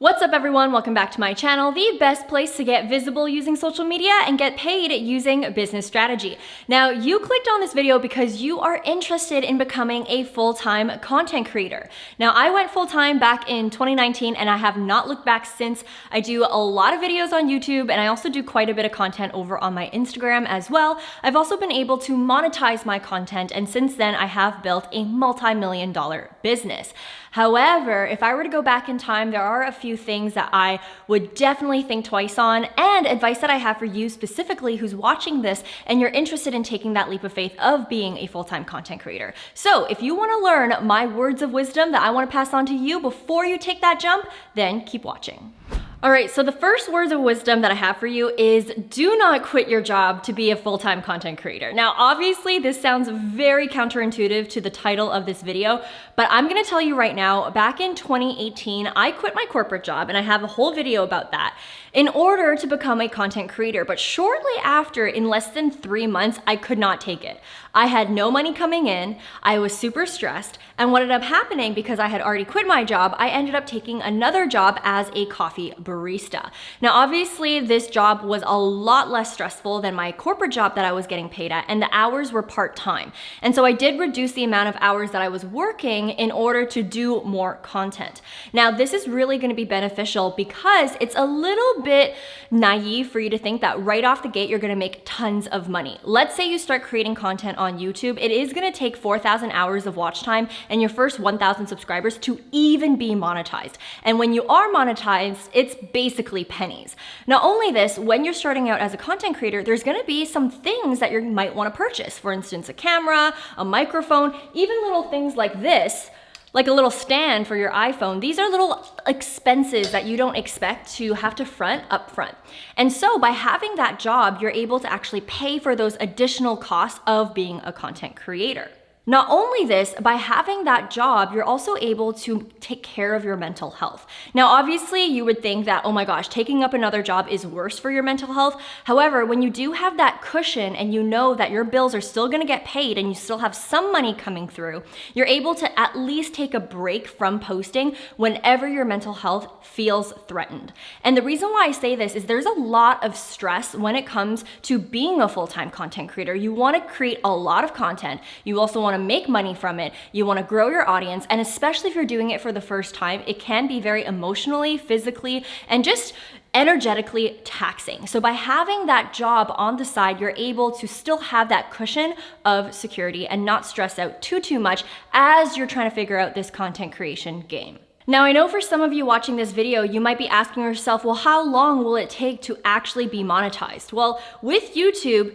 What's up everyone, welcome back to my channel, the best place to get visible using social media and get paid using business strategy. Now, you clicked on this video because you are interested in becoming a full-time content creator. Now, I went full-time back in 2019 and I have not looked back since. I do a lot of videos on YouTube and I also do quite a bit of content over on my Instagram as well. I've also been able to monetize my content and since then I have built a multi-million-dollar business. However, if I were to go back in time, there are a few things that I would definitely think twice on and advice that I have for you specifically who's watching this and you're interested in taking that leap of faith of being a full-time content creator. So if you want to learn my words of wisdom that I want to pass on to you before you take that jump, then keep watching. All right, so the first words of wisdom that I have for you is do not quit your job to be a full-time content creator. Now, obviously, this sounds very counterintuitive to the title of this video, but I'm gonna tell you right now, back in 2018, I quit my corporate job, and I have a whole video about that, in order to become a content creator. But shortly after, in less than 3 months, I could not take it. I had no money coming in, I was super stressed, and what ended up happening, because I had already quit my job, I ended up taking another job as a coffee barista. Now, obviously, this job was a lot less stressful than my corporate job that I was getting paid at, and the hours were part-time. And so I did reduce the amount of hours that I was working in order to do more content. Now, this is really gonna be beneficial because it's a little bit naive for you to think that right off the gate, you're gonna make tons of money. Let's say you start creating content on YouTube. It is gonna take 4,000 hours of watch time and your first 1,000 subscribers to even be monetized. And when you are monetized, it's basically pennies. Not only this, when you're starting out as a content creator, there's gonna be some things that you might wanna purchase. For instance, a camera, a microphone, even little things like this, like a little stand for your iPhone. These are little expenses that you don't expect to have to front up front. And so by having that job, you're able to actually pay for those additional costs of being a content creator. Not only this, by having that job, you're also able to take care of your mental health. Now, obviously, you would think that, oh my gosh, taking up another job is worse for your mental health. However, when you do have that cushion and you know that your bills are still gonna get paid and you still have some money coming through, you're able to at least take a break from posting whenever your mental health feels threatened. And the reason why I say this is there's a lot of stress when it comes to being a full-time content creator. You wanna create a lot of content. You also wanna make money from it, you wanna grow your audience, and especially if you're doing it for the first time, it can be very emotionally, physically, and just energetically taxing. So by having that job on the side, you're able to still have that cushion of security and not stress out too much as you're trying to figure out this content creation game. Now, I know for some of you watching this video, you might be asking yourself, well, how long will it take to actually be monetized? Well, with YouTube,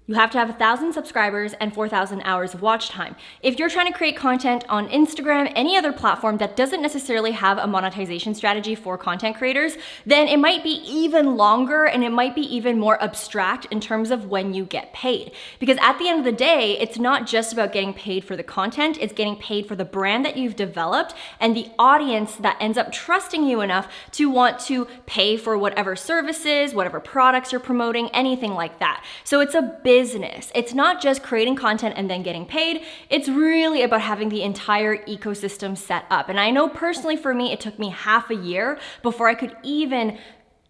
you have to have 1,000 subscribers and 4,000 hours of watch time. If you're trying to create content on Instagram, any other platform that doesn't necessarily have a monetization strategy for content creators, then it might be even longer and it might be even more abstract in terms of when you get paid. Because at the end of the day, it's not just about getting paid for the content, it's getting paid for the brand that you've developed and the audience that ends up trusting you enough to want to pay for whatever services, whatever products you're promoting, anything like that. So it's a business. It's not just creating content and then getting paid. It's really about having the entire ecosystem set up. And I know personally for me, it took me half a year before I could even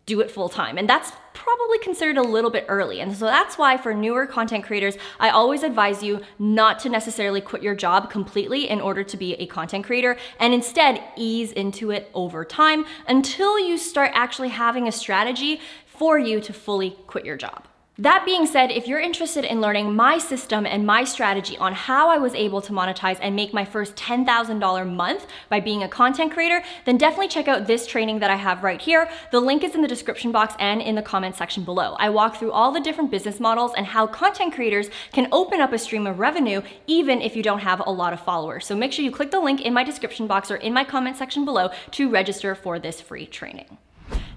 do it full time. And that's probably considered a little bit early. And so that's why for newer content creators, I always advise you not to necessarily quit your job completely in order to be a content creator and instead ease into it over time until you start actually having a strategy for you to fully quit your job. That being said, if you're interested in learning my system and my strategy on how I was able to monetize and make my first $10,000 month by being a content creator, then definitely check out this training that I have right here. The link is in the description box and in the comment section below. I walk through all the different business models and how content creators can open up a stream of revenue even if you don't have a lot of followers. So make sure you click the link in my description box or in my comment section below to register for this free training.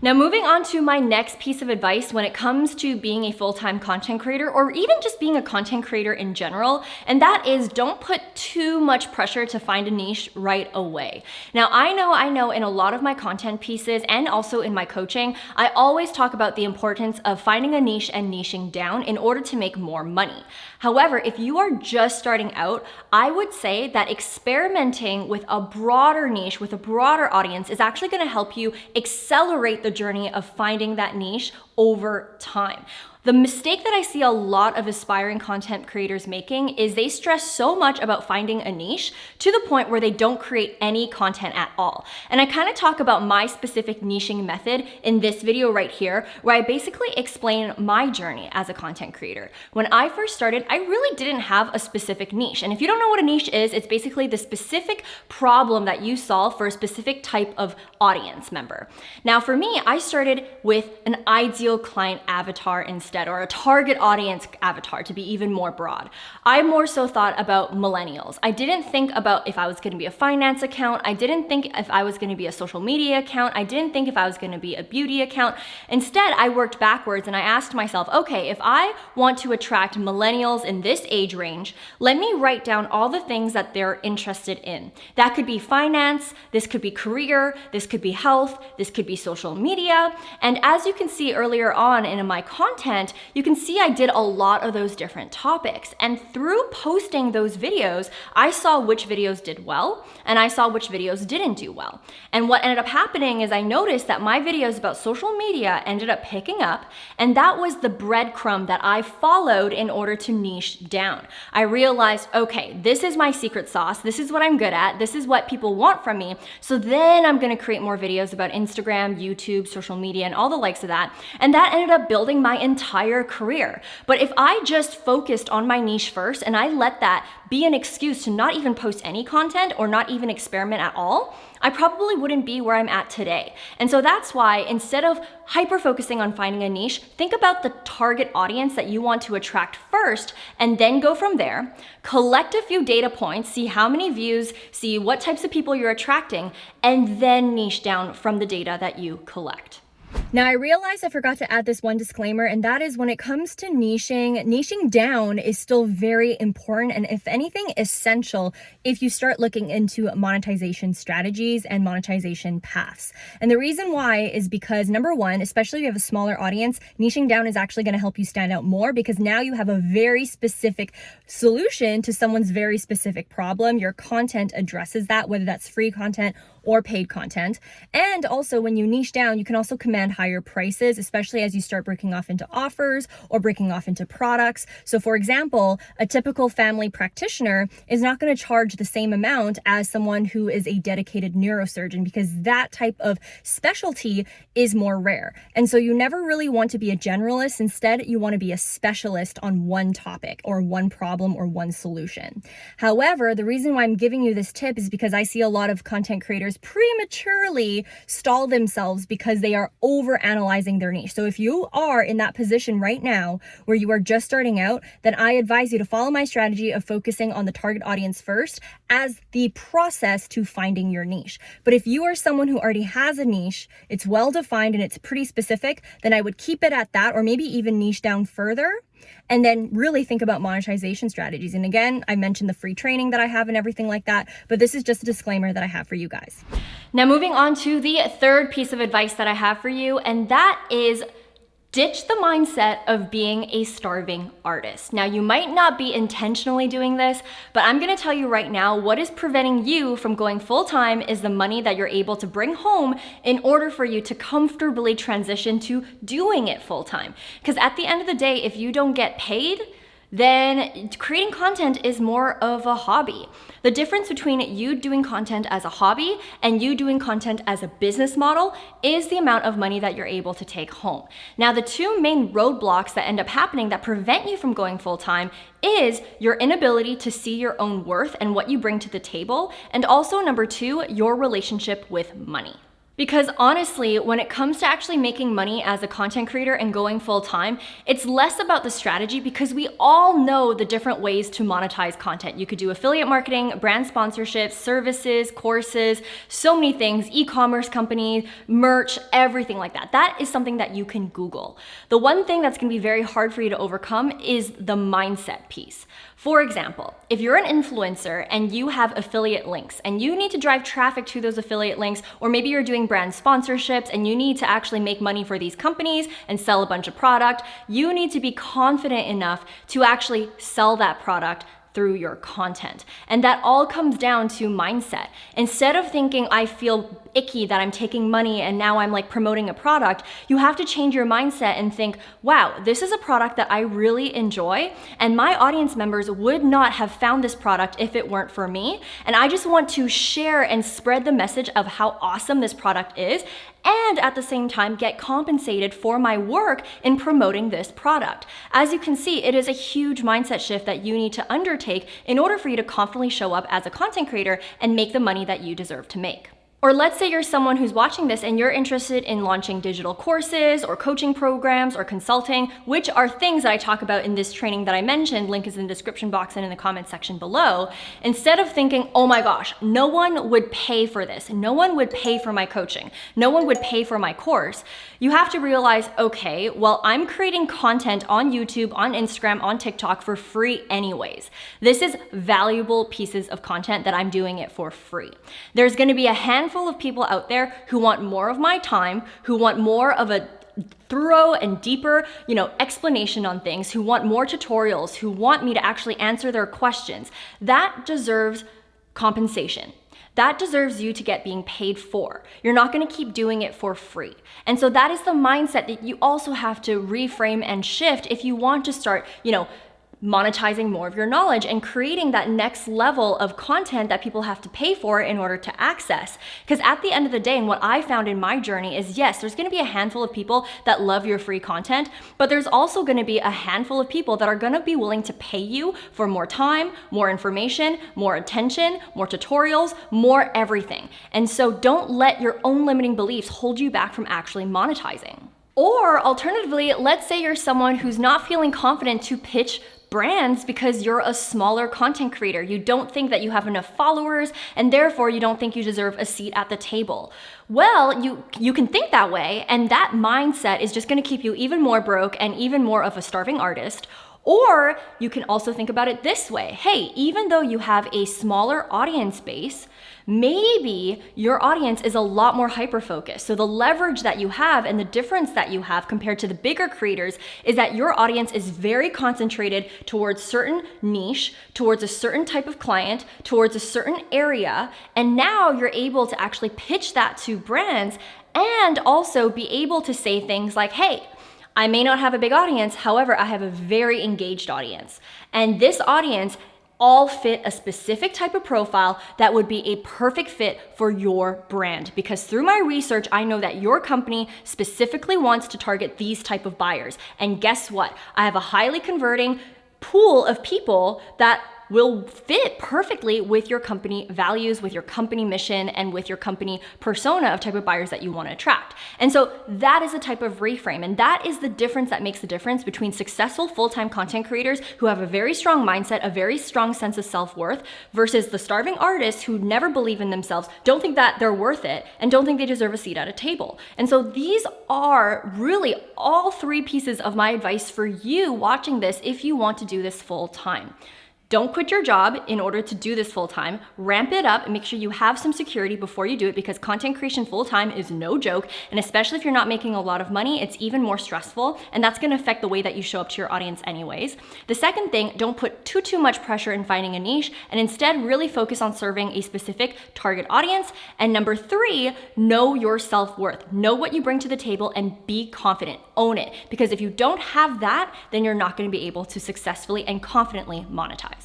Now, moving on to my next piece of advice when it comes to being a full-time content creator, or even just being a content creator in general, and that is don't put too much pressure to find a niche right away. Now, I know in a lot of my content pieces and also in my coaching, I always talk about the importance of finding a niche and niching down in order to make more money. However, if you are just starting out, I would say that experimenting with a broader niche, with a broader audience, is actually going to help you accelerate the journey of finding that niche over time. The mistake that I see a lot of aspiring content creators making is they stress so much about finding a niche to the point where they don't create any content at all. And I kind of talk about my specific niching method in this video right here, where I basically explain my journey as a content creator. When I first started, I really didn't have a specific niche. And if you don't know what a niche is, it's basically the specific problem that you solve for a specific type of audience member. Now, for me, I started with an ideal client avatar instead, or a target audience avatar to be even more broad. I more so thought about millennials. I didn't think about if I was going to be a finance account. I didn't think if I was going to be a social media account. I didn't think if I was going to be a beauty account. Instead, I worked backwards and I asked myself, okay, if I want to attract millennials in this age range, let me write down all the things that they're interested in. That could be finance, this could be career, this could be health, this could be social media. And as you can see earlier on in my content, you can see I did a lot of those different topics. And through posting those videos, I saw which videos did well and I saw which videos didn't do well. And what ended up happening is I noticed that my videos about social media ended up picking up, and that was the breadcrumb that I followed in order to niche down. I realized, okay, this is my secret sauce. This is what I'm good at. This is what people want from me. So then I'm going to create more videos about Instagram, YouTube, social media, and all the likes of that. And that ended up building my entire career. But if I just focused on my niche first and I let that be an excuse to not even post any content or not even experiment at all, I probably wouldn't be where I'm at today. And so that's why instead of hyper focusing on finding a niche, think about the target audience that you want to attract first and then go from there. Collect a few data points, see how many views, see what types of people you're attracting, and then niche down from the data that you collect. Now, I realized I forgot to add this one disclaimer, and that is when it comes to niching down is still very important, and if anything, essential if you start looking into monetization strategies and monetization paths. And the reason why is because, number one, especially if you have a smaller audience, niching down is actually going to help you stand out more because now you have a very specific solution to someone's very specific problem. Your content addresses that, whether that's free content or paid content. And also when you niche down, you can also command higher prices, especially as you start breaking off into offers or breaking off into products. So for example, a typical family practitioner is not going to charge the same amount as someone who is a dedicated neurosurgeon because that type of specialty is more rare. And so you never really want to be a generalist. Instead, you want to be a specialist on one topic or one problem or one solution. However, the reason why I'm giving you this tip is because I see a lot of content creators prematurely stall themselves because they are over analyzing their niche. So if you are in that position right now where you are just starting out, then I advise you to follow my strategy of focusing on the target audience first as the process to finding your niche. But if you are someone who already has a niche, it's well defined and it's pretty specific, then I would keep it at that, or maybe even niche down further and then really think about monetization strategies. And again, I mentioned the free training that I have and everything like that, but this is just a disclaimer that I have for you guys. Now, moving on to the third piece of advice that I have for you, and that is ditch the mindset of being a starving artist. Now, you might not be intentionally doing this, but I'm gonna tell you right now, what is preventing you from going full-time is the money that you're able to bring home in order for you to comfortably transition to doing it full-time. Because at the end of the day, if you don't get paid, then creating content is more of a hobby. The difference between you doing content as a hobby and you doing content as a business model is the amount of money that you're able to take home. Now, the two main roadblocks that end up happening that prevent you from going full-time is your inability to see your own worth and what you bring to the table, and also number two, your relationship with money. Because honestly, when it comes to actually making money as a content creator and going full time, it's less about the strategy because we all know the different ways to monetize content. You could do affiliate marketing, brand sponsorships, services, courses, so many things, e-commerce companies, merch, everything like that. That is something that you can Google. The one thing that's gonna be very hard for you to overcome is the mindset piece. For example, if you're an influencer and you have affiliate links and you need to drive traffic to those affiliate links, or maybe you're doing brand sponsorships and you need to actually make money for these companies and sell a bunch of product, you need to be confident enough to actually sell that product through your content. And that all comes down to mindset. Instead of thinking, I feel icky that I'm taking money and now I'm like promoting a product, you have to change your mindset and think, wow, this is a product that I really enjoy, and my audience members would not have found this product if it weren't for me. And I just want to share and spread the message of how awesome this product is, and at the same time get compensated for my work in promoting this product. As you can see, it is a huge mindset shift that you need to undertake in order for you to confidently show up as a content creator and make the money that you deserve to make. Or let's say you're someone who's watching this and you're interested in launching digital courses or coaching programs or consulting, which are things that I talk about in this training that I mentioned. Link is in the description box and in the comment section below. Instead of thinking, oh my gosh, no one would pay for this, no one would pay for my coaching, no one would pay for my course, you have to realize, okay, well, I'm creating content on YouTube, on Instagram, on TikTok for free anyways. This is valuable pieces of content that I'm doing it for free. There's gonna be a handful of people out there who want more of my time, who want more of a thorough and deeper, explanation on things, who want more tutorials, who want me to actually answer their questions. That deserves compensation. That deserves you to get being paid for. You're not gonna keep doing it for free. And so that is the mindset that you also have to reframe and shift if you want to start, monetizing more of your knowledge and creating that next level of content that people have to pay for in order to access. Because at the end of the day, and what I found in my journey is, yes, there's gonna be a handful of people that love your free content, but there's also gonna be a handful of people that are gonna be willing to pay you for more time, more information, more attention, more tutorials, more everything. And so don't let your own limiting beliefs hold you back from actually monetizing. Or alternatively, let's say you're someone who's not feeling confident to pitch brands because you're a smaller content creator. You don't think that you have enough followers, and therefore you don't think you deserve a seat at the table. Well, you can think that way, and that mindset is just gonna keep you even more broke and even more of a starving artist. Or you can also think about it this way. Hey, even though you have a smaller audience base, maybe your audience is a lot more hyper-focused. So the leverage that you have and the difference that you have compared to the bigger creators is that your audience is very concentrated towards certain niche, towards a certain type of client, towards a certain area. And now you're able to actually pitch that to brands and also be able to say things like, hey, I may not have a big audience, however, I have a very engaged audience. And this audience all fit a specific type of profile that would be a perfect fit for your brand. Because through my research, I know that your company specifically wants to target these type of buyers. And guess what? I have a highly converting pool of people that will fit perfectly with your company values, with your company mission, and with your company persona of type of buyers that you want to attract. And so that is a type of reframe. And that is the difference that makes the difference between successful full-time content creators who have a very strong mindset, a very strong sense of self-worth, versus the starving artists who never believe in themselves, don't think that they're worth it, and don't think they deserve a seat at a table. And so these are really all three pieces of my advice for you watching this if you want to do this full time. Don't quit your job in order to do this full time. Ramp it up and make sure you have some security before you do it, because content creation full time is no joke. And especially if you're not making a lot of money, it's even more stressful. And that's gonna affect the way that you show up to your audience anyways. The second thing, don't put too much pressure in finding a niche, and instead really focus on serving a specific target audience. And number three, know your self-worth. Know what you bring to the table and be confident, own it. Because if you don't have that, then you're not gonna be able to successfully and confidently monetize.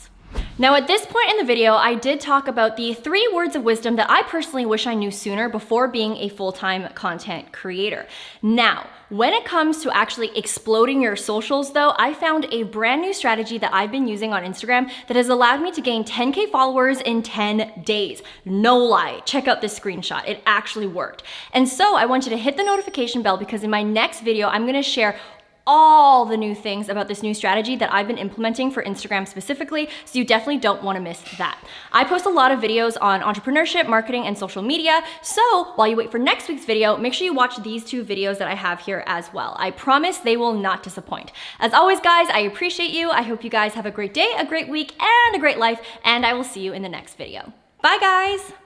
Now at this point in the video, I did talk about the 3 words of wisdom that I personally wish I knew sooner before being a full-time content creator. Now, when it comes to actually exploding your socials though, I found a brand new strategy that I've been using on Instagram that has allowed me to gain 10K followers in 10 days. No lie, check out this screenshot, it actually worked. And so I want you to hit the notification bell because in my next video, I'm gonna share all the new things about this new strategy that I've been implementing for Instagram specifically, so you definitely don't want to miss that. I post a lot of videos on entrepreneurship, marketing, and social media, so while you wait for next week's video, make sure you watch these 2 videos that I have here as well. I promise they will not disappoint. As always, guys, I appreciate you. I hope you guys have a great day, a great week, and a great life, and I will see you in the next video. Bye, guys!